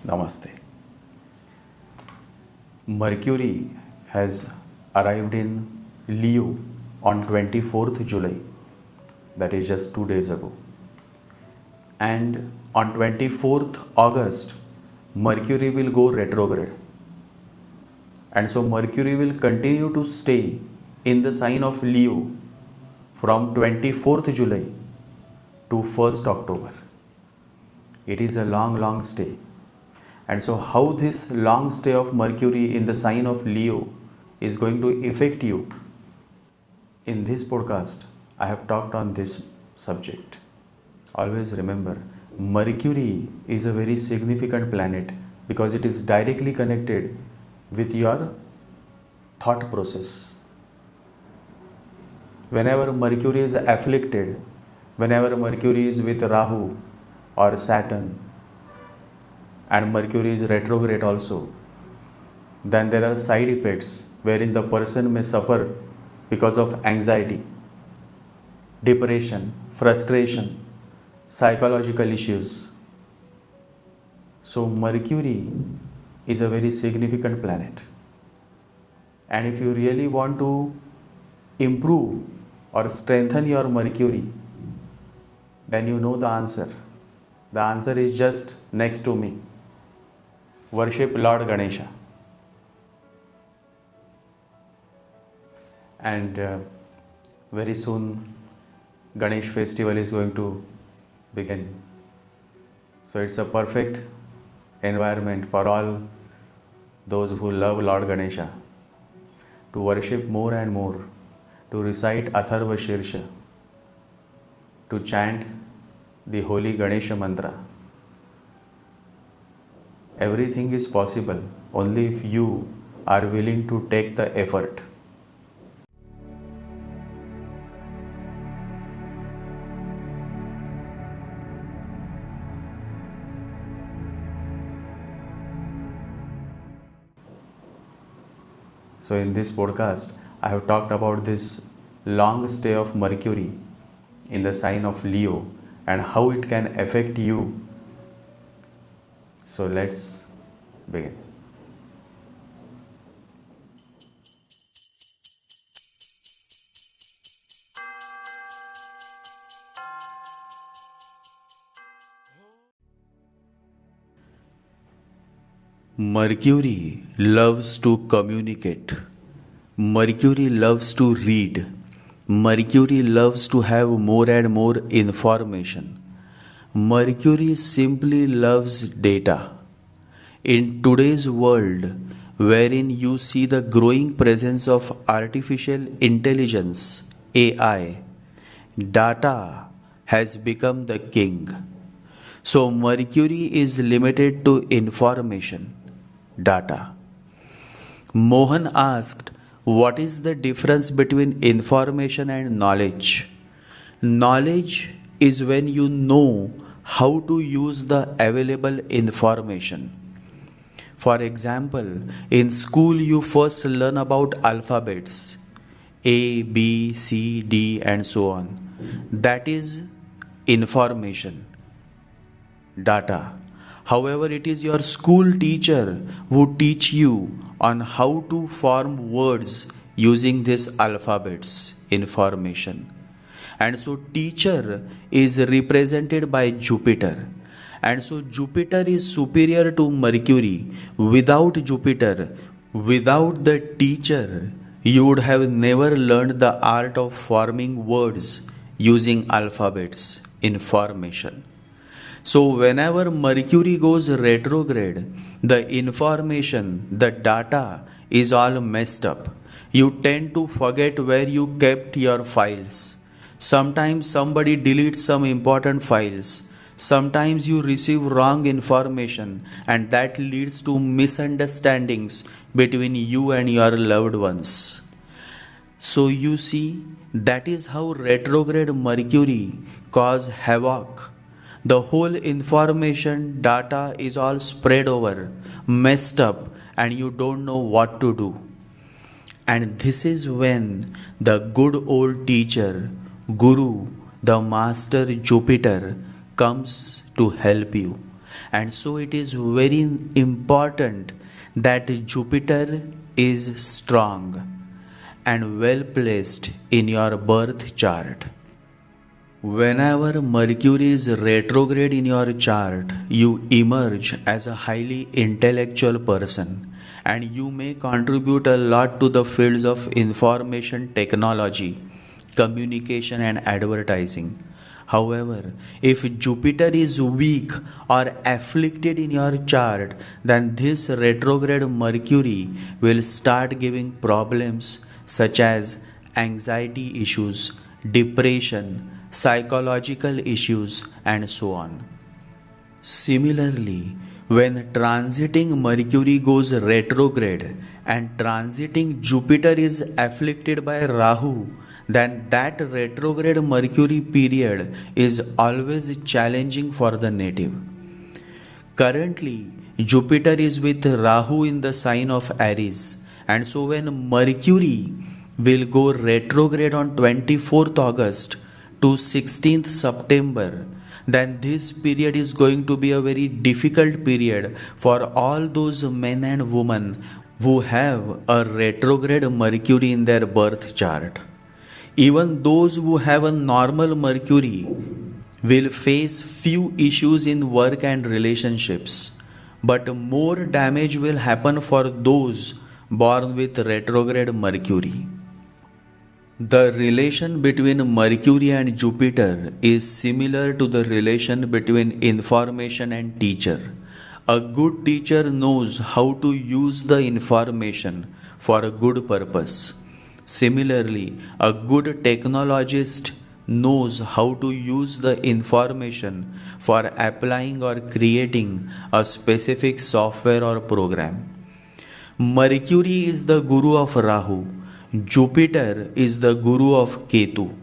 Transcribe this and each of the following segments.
Namaste. Mercury has arrived in Leo on 24th July, that is just 2 days ago. And on 24th August, Mercury will go retrograde. And so Mercury will continue to stay in the sign of Leo from 24th July to 1st October. It is a long stay. And so how this long stay of Mercury in the sign of Leo is going to affect you, in this podcast, I have talked on this subject. Always remember, Mercury is a very significant planet because it is directly connected with your thought process. Whenever Mercury is afflicted, whenever Mercury is with Rahu or Saturn, and Mercury is retrograde also, then there are side effects wherein the person may suffer because of anxiety, depression, frustration, psychological issues. So Mercury is a very significant planet. And if you really want to improve or strengthen your Mercury, then you know the answer. The answer is just next to me. Worship Lord Ganesha. And very soon Ganesh festival is going to begin. So it's a perfect environment for all those who love Lord Ganesha to worship more and more, to recite Atharva Shirsha, to chant the holy Ganesha mantra. Everything is possible only if you are willing to take the effort. So in this podcast, I have talked about this long stay of Mercury in the sign of Leo and how it can affect you. So let's begin. Mercury loves to communicate. Mercury loves to read. Mercury loves to have more and more information. Mercury simply loves data. In today's world, wherein you see the growing presence of artificial intelligence, AI, data has become the king. So Mercury is limited to information, data. Mohan asked, what is the difference between information and knowledge? Knowledge is when you know how to use the available information. For example, in school you first learn about alphabets, A, B, C, D and so on. That is information, data. However, it is your school teacher who teach you on how to form words using these alphabets, information. And so teacher is represented by Jupiter. And so Jupiter is superior to Mercury. Without Jupiter, without the teacher, you would have never learned the art of forming words using alphabets, information. So whenever Mercury goes retrograde, the information, the data is all messed up. You tend to forget where you kept your files. Sometimes somebody deletes some important files. Sometimes you receive wrong information and that leads to misunderstandings between you and your loved ones. So you see, that is how retrograde Mercury causes havoc. The whole information, data is all spread over, messed up, and you don't know what to do. And this is when the good old teacher, Guru, the master Jupiter, comes to help you. And so it is very important that Jupiter is strong and well placed in your birth chart. Whenever Mercury is retrograde in your chart, you emerge as a highly intellectual person and you may contribute a lot to the fields of information technology, communication, and advertising. However, if Jupiter is weak or afflicted in your chart, then this retrograde Mercury will start giving problems such as anxiety issues, depression, psychological issues, and so on. Similarly, when transiting Mercury goes retrograde and transiting Jupiter is afflicted by Rahu, then that retrograde Mercury period is always challenging for the native. Currently, Jupiter is with Rahu in the sign of Aries, and so when Mercury will go retrograde on 24th August to 16th September, then this period is going to be a very difficult period for all those men and women who have a retrograde Mercury in their birth chart. Even those who have a normal Mercury will face few issues in work and relationships, but more damage will happen for those born with retrograde Mercury. The relation between Mercury and Jupiter is similar to the relation between information and teacher. A good teacher knows how to use the information for a good purpose. Similarly, a good technologist knows how to use the information for applying or creating a specific software or program. Mercury is the guru of Rahu. Jupiter is the guru of Ketu.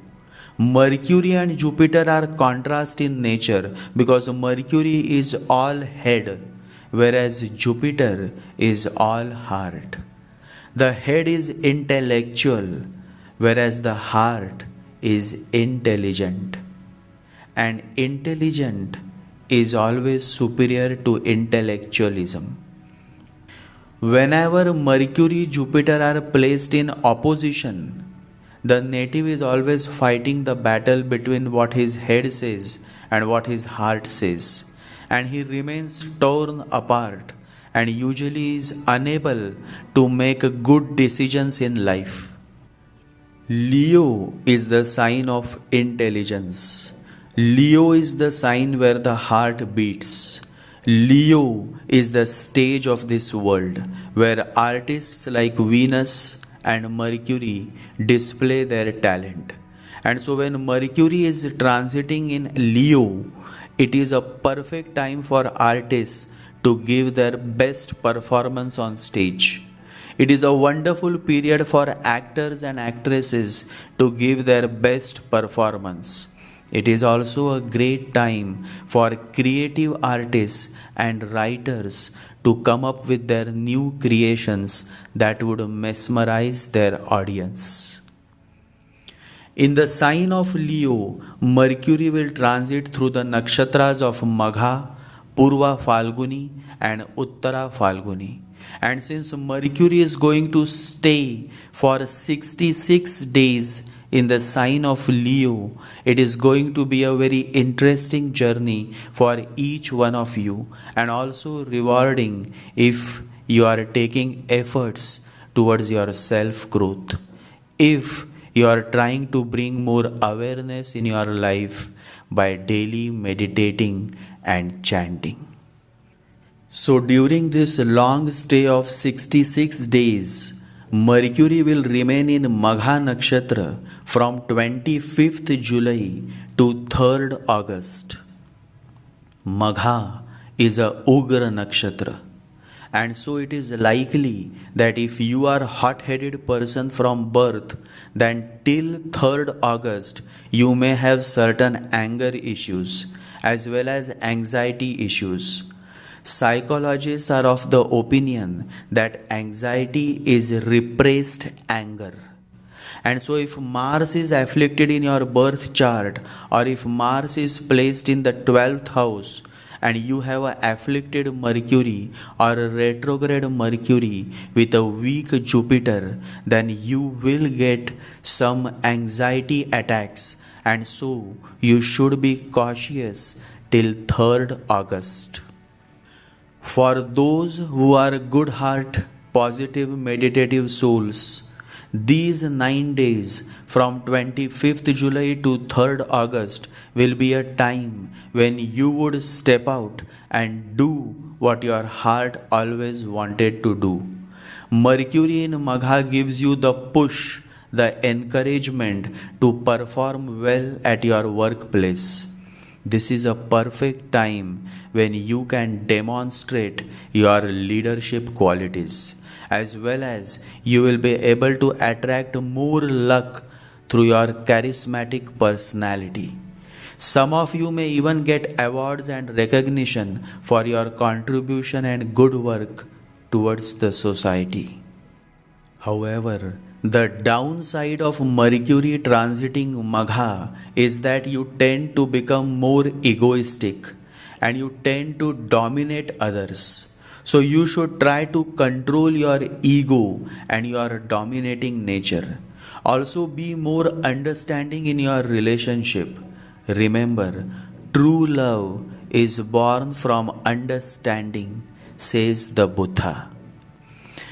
Mercury and Jupiter are contrast in nature because Mercury is all head, whereas Jupiter is all heart. The head is intellectual, whereas the heart is intelligent. And intelligent is always superior to intellectualism. Whenever Mercury and Jupiter are placed in opposition, the native is always fighting the battle between what his head says and what his heart says, and he remains torn apart and usually is unable to make good decisions in life. Leo is the sign of intelligence. Leo is the sign where the heart beats. Leo is the stage of this world where artists like Venus and Mercury display their talent. And so when Mercury is transiting in Leo, it is a perfect time for artists to give their best performance on stage. It is a wonderful period for actors and actresses to give their best performance. It is also a great time for creative artists and writers to come up with their new creations that would mesmerize their audience. In the sign of Leo, Mercury will transit through the nakshatras of Magha, Purva Falguni and Uttara Falguni. And since Mercury is going to stay for 66 days in the sign of Leo, it is going to be a very interesting journey for each one of you and also rewarding if you are taking efforts towards your self-growth. If you are trying to bring more awareness in your life by daily meditating and chanting. So during this long stay of 66 days, Mercury will remain in Magha Nakshatra from 25th July to 3rd August. Magha is a Ugra Nakshatra, and so it is likely that if you are a hot-headed person from birth, then till 3rd August you may have certain anger issues as well as anxiety issues. Psychologists are of the opinion that anxiety is repressed anger. And so if Mars is afflicted in your birth chart, or if Mars is placed in the 12th house, and you have a afflicted Mercury or a retrograde Mercury with a weak Jupiter, then you will get some anxiety attacks, and so you should be cautious till 3rd August. For those who are good heart, positive, meditative souls, these 9 days from 25th July to 3rd August will be a time when you would step out and do what your heart always wanted to do. Mercury in Magha gives you the push, the encouragement to perform well at your workplace. This is a perfect time when you can demonstrate your leadership qualities, as well as you will be able to attract more luck through your charismatic personality. Some of you may even get awards and recognition for your contribution and good work towards the society. However, the downside of Mercury transiting Magha is that you tend to become more egoistic and you tend to dominate others. So you should try to control your ego and your dominating nature. Also be more understanding in your relationship. Remember, true love is born from understanding, says the Buddha.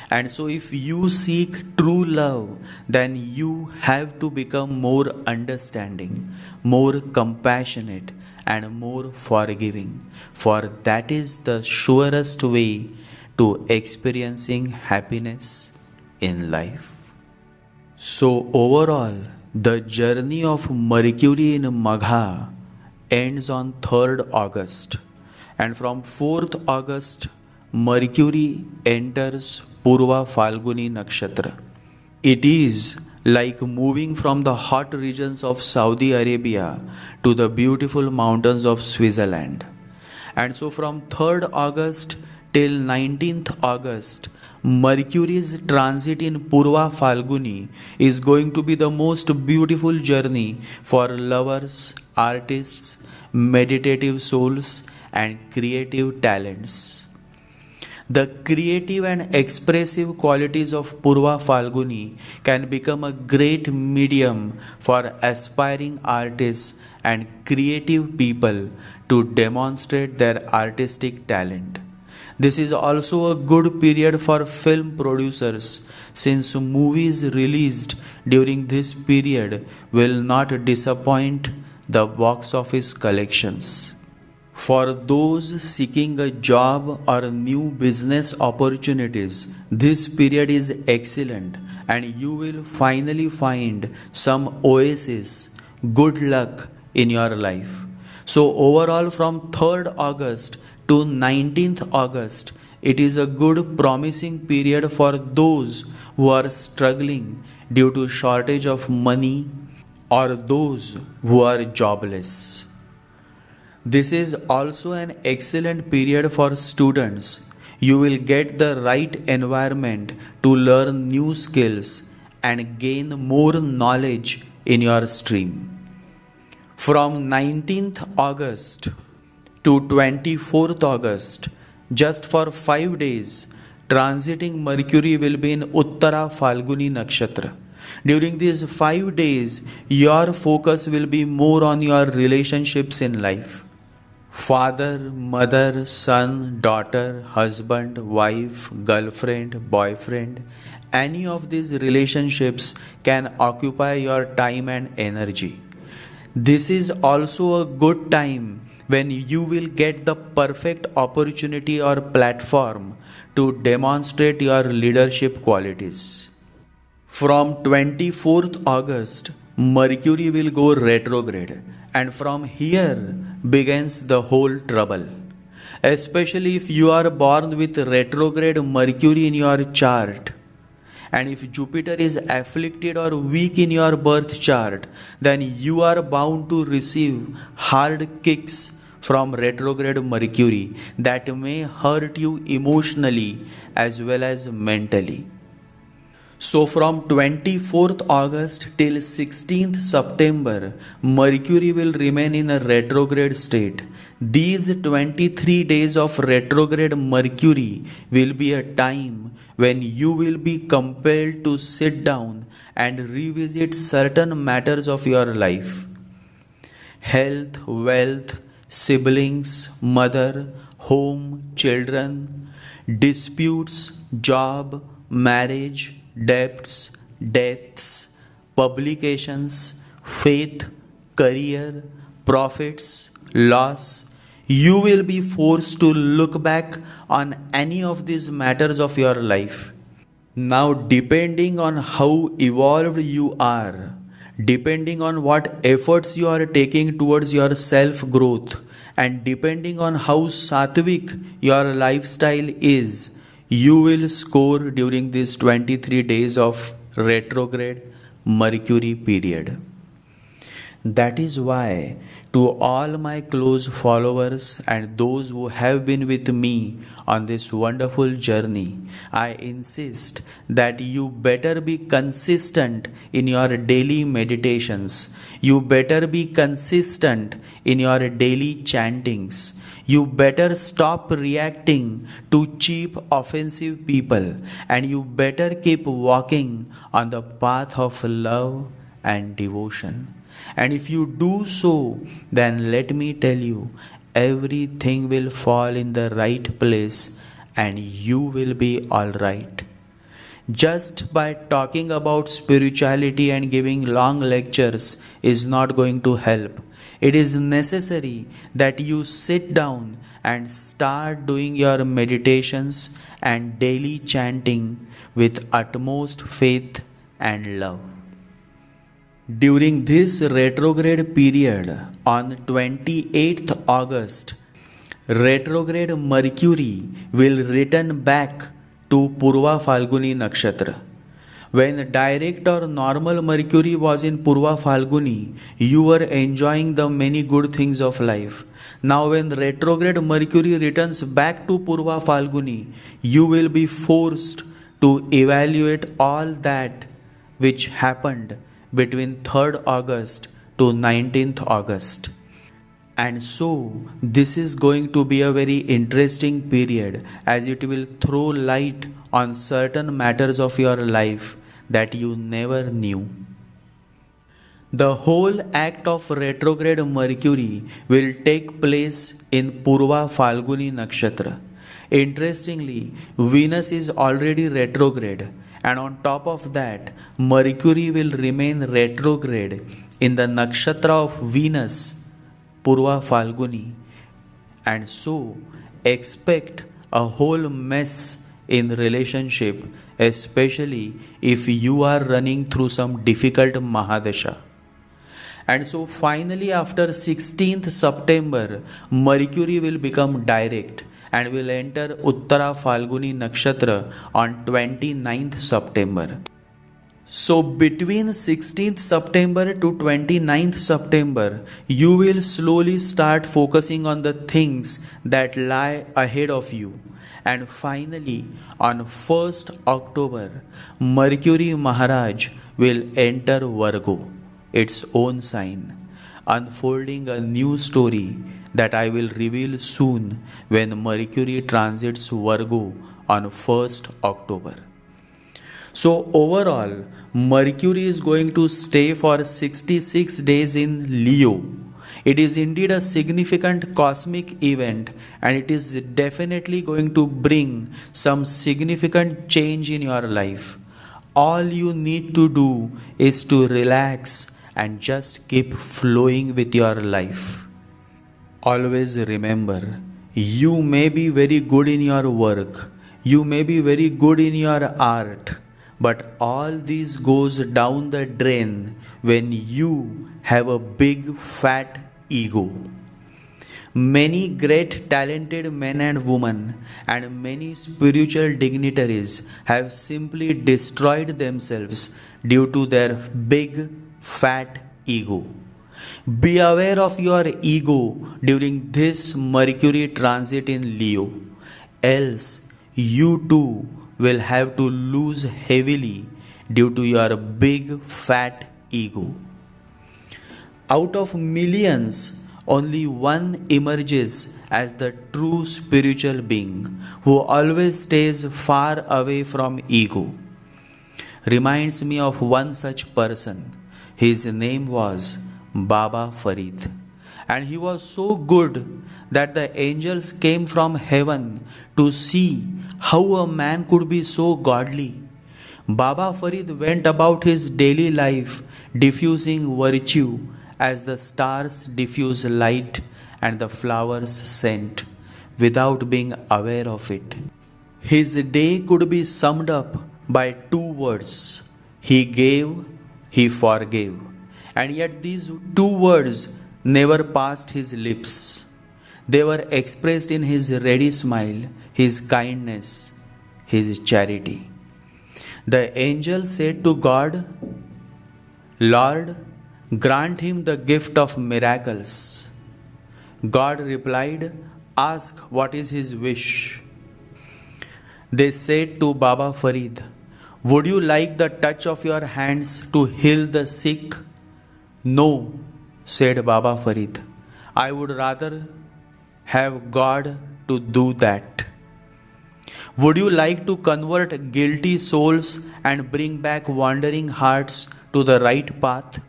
And so if you seek true love, then you have to become more understanding, more compassionate, and more forgiving. For that is the surest way to experiencing happiness in life. So overall, the journey of Mercury in Magha ends on 3rd August. And from 4th August, Mercury enters Purva Falguni Nakshatra. It is like moving from the hot regions of Saudi Arabia to the beautiful mountains of Switzerland. And so from 3rd August till 19th August, Mercury's transit in Purva Falguni is going to be the most beautiful journey for lovers, artists, meditative souls, and creative talents. The creative and expressive qualities of Purva Falguni can become a great medium for aspiring artists and creative people to demonstrate their artistic talent. This is also a good period for film producers, since movies released during this period will not disappoint the box office collections. For those seeking a job or new business opportunities, this period is excellent and you will finally find some oasis, good luck in your life. So overall, from 3rd August to 19th August, it is a good promising period for those who are struggling due to shortage of money or those who are jobless. This is also an excellent period for students. You will get the right environment to learn new skills and gain more knowledge in your stream. From 19th August to 24th August, just for 5 days, transiting Mercury will be in Uttara Falguni Nakshatra. During these 5 days, your focus will be more on your relationships in life. Father, mother, son, daughter, husband, wife, girlfriend, boyfriend, any of these relationships can occupy your time and energy. This is also a good time when you will get the perfect opportunity or platform to demonstrate your leadership qualities. From 24th August, Mercury will go retrograde, and from here begins the whole trouble. Especially if you are born with retrograde Mercury in your chart, and if Jupiter is afflicted or weak in your birth chart, then you are bound to receive hard kicks from retrograde Mercury that may hurt you emotionally as well as mentally. So from 24th August till 16th September, Mercury will remain in a retrograde state. These 23 days of retrograde Mercury will be a time when you will be compelled to sit down and revisit certain matters of your life. Health, wealth, siblings, mother, home, children, disputes, job, marriage, debts, deaths, publications, faith, career, profits, loss. You will be forced to look back on any of these matters of your life. Now, depending on how evolved you are, depending on what efforts you are taking towards your self growth, and depending on how sattvic your lifestyle is, you will score during these 23 days of retrograde Mercury period. That is why, to all my close followers and those who have been with me on this wonderful journey, I insist that you better be consistent in your daily meditations. You better be consistent in your daily chantings. You better stop reacting to cheap, offensive people, and you better keep walking on the path of love and devotion. And if you do so, then let me tell you, everything will fall in the right place and you will be alright. Just by talking about spirituality and giving long lectures is not going to help. It is necessary that you sit down and start doing your meditations and daily chanting with utmost faith and love. During this retrograde period on 28th August, retrograde Mercury will return back to Purva Falguni Nakshatra. When direct or normal Mercury was in Purva Falguni, you were enjoying the many good things of life. Now when retrograde Mercury returns back to Purva Falguni, you will be forced to evaluate all that which happened between 3rd August to 19th August. And so, this is going to be a very interesting period as it will throw light on certain matters of your life that you never knew. The whole act of retrograde Mercury will take place in Purva Falguni Nakshatra. Interestingly, Venus is already retrograde, and on top of that, Mercury will remain retrograde in the nakshatra of Venus, Purva Falguni. And so, expect a whole mess in relationship, especially if you are running through some difficult Mahadasha. And so finally after 16th September, Mercury will become direct and will enter Uttara Falguni Nakshatra on 29th September. So between 16th September to 29th September, you will slowly start focusing on the things that lie ahead of you. And finally, on 1st October, Mercury Maharaj will enter Virgo, its own sign, unfolding a new story that I will reveal soon when Mercury transits Virgo on 1st October. So overall, Mercury is going to stay for 66 days in Leo. It is indeed a significant cosmic event, and it is definitely going to bring some significant change in your life. All you need to do is to relax and just keep flowing with your life. Always remember, you may be very good in your work, you may be very good in your art, but all this goes down the drain when you have a big fat ego. Many great talented men and women and many spiritual dignitaries have simply destroyed themselves due to their big fat ego. Be aware of your ego during this Mercury transit in Leo, else you too will have to lose heavily due to your big fat ego. Out of millions, only one emerges as the true spiritual being who always stays far away from ego. Reminds me of one such person. His name was Baba Farid. And he was so good that the angels came from heaven to see how a man could be so godly. Baba Farid went about his daily life diffusing virtue as the stars diffuse light and the flowers scent without being aware of it. His day could be summed up by two words: he gave, he forgave. And yet these two words never passed his lips. They were expressed in his ready smile, his kindness, his charity. The angel said to God, Lord, grant him the gift of miracles. God replied, ask what is his wish. They said to Baba Farid, would you like the touch of your hands to heal the sick? No, said Baba Farid. I would rather have God to do that. Would you like to convert guilty souls and bring back wandering hearts to the right path?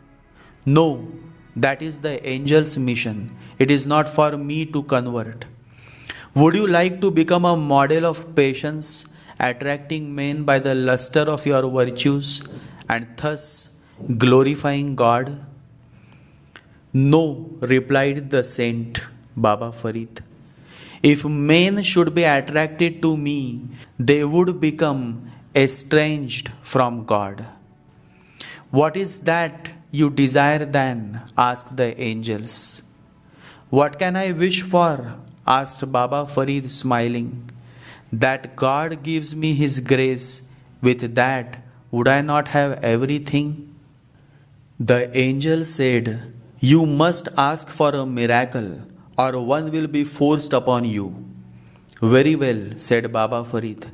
No, that is the angel's mission. It is not for me to convert. Would you like to become a model of patience, attracting men by the luster of your virtues and thus glorifying God? No, replied the saint Baba Farid. If men should be attracted to me, they would become estranged from God. What is that you desire then? Asked the angels. What can I wish for? Asked Baba Farid smiling. That God gives me his grace. With that, would I not have everything? The angel said, you must ask for a miracle, or one will be forced upon you. Very well, said Baba Farid,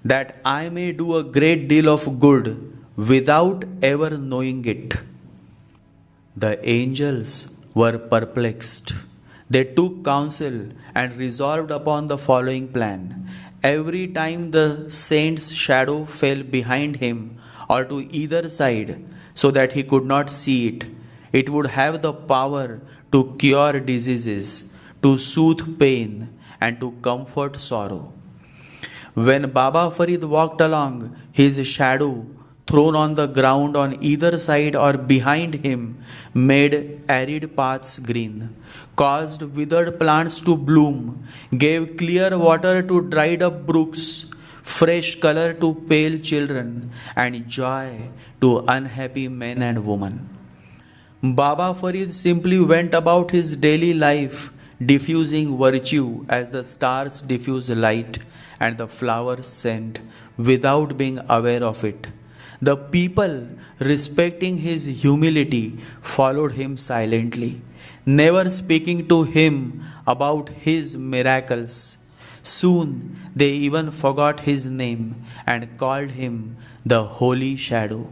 that I may do a great deal of good without ever knowing it. The angels were perplexed. They took counsel and resolved upon the following plan. Every time the saint's shadow fell behind him or to either side so that he could not see it, it would have the power to cure diseases, to soothe pain, and to comfort sorrow. When Baba Farid walked along, his shadow, thrown on the ground on either side or behind him, made arid paths green, caused withered plants to bloom, gave clear water to dried up brooks, fresh color to pale children, and joy to unhappy men and women. Baba Farid simply went about his daily life, diffusing virtue as the stars diffuse light and the flowers scent, without being aware of it. The people, respecting his humility, followed him silently, never speaking to him about his miracles. Soon they even forgot his name and called him the Holy Shadow.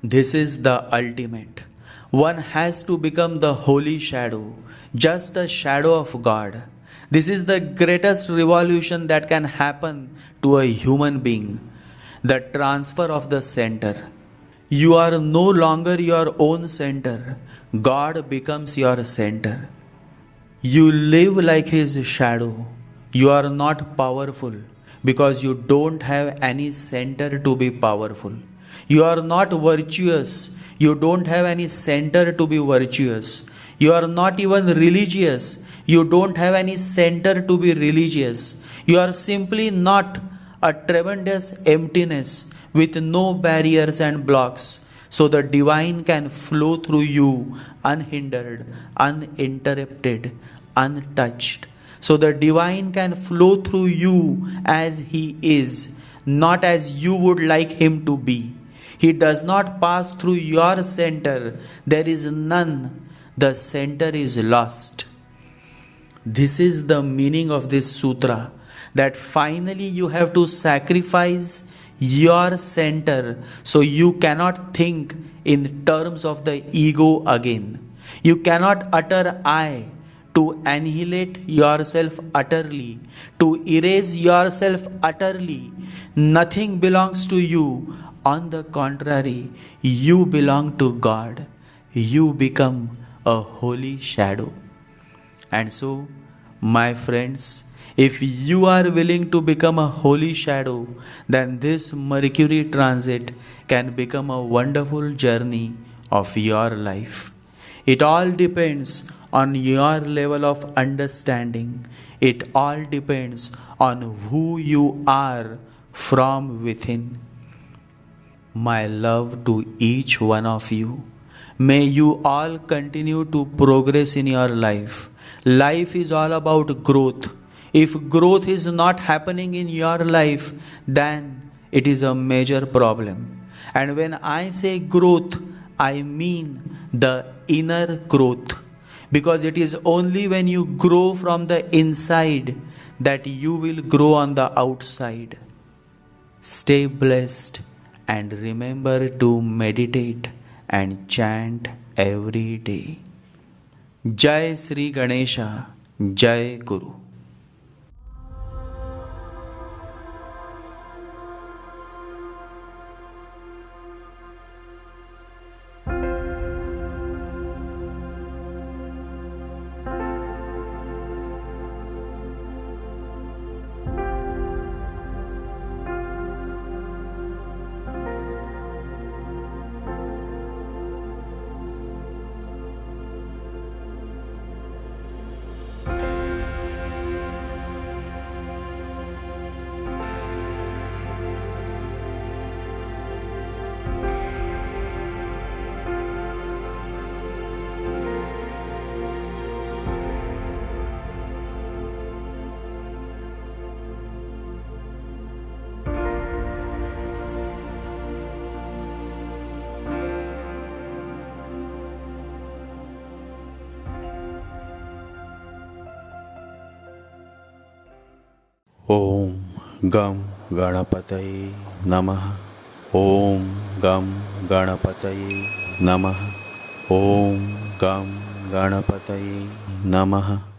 This is the ultimate. One has to become the Holy Shadow, just a shadow of God. This is the greatest revolution that can happen to a human being. The transfer of the center. You are no longer your own center. God becomes your center. You live like his shadow. You are not powerful because you don't have any center to be powerful. You are not virtuous. You don't have any center to be virtuous. You are not even religious. You don't have any center to be religious. You are simply not a tremendous emptiness with no barriers and blocks, so the divine can flow through you unhindered, uninterrupted, untouched. So the divine can flow through you as he is, not as you would like him to be. He does not pass through your center. There is none. The center is lost. This is the meaning of this sutra, that finally you have to sacrifice your center, so you cannot think in terms of the ego again. You cannot utter I to annihilate yourself utterly, to erase yourself utterly. Nothing belongs to you. On the contrary, you belong to God. You become a holy shadow. And so, my friends, if you are willing to become a holy shadow, then this Mercury transit can become a wonderful journey of your life. It all depends on your level of understanding. It all depends on who you are from within. My love to each one of you. May you all continue to progress in your life. Life is all about growth. If growth is not happening in your life, then it is a major problem. And when I say growth, I mean the inner growth. Because it is only when you grow from the inside that you will grow on the outside. Stay blessed and remember to meditate and chant every day. Jai Sri Ganesha, Jai Guru. Om Gam Ganapataye Namaha. Om Gam Ganapataye Namaha. Om Gam Ganapataye Namaha.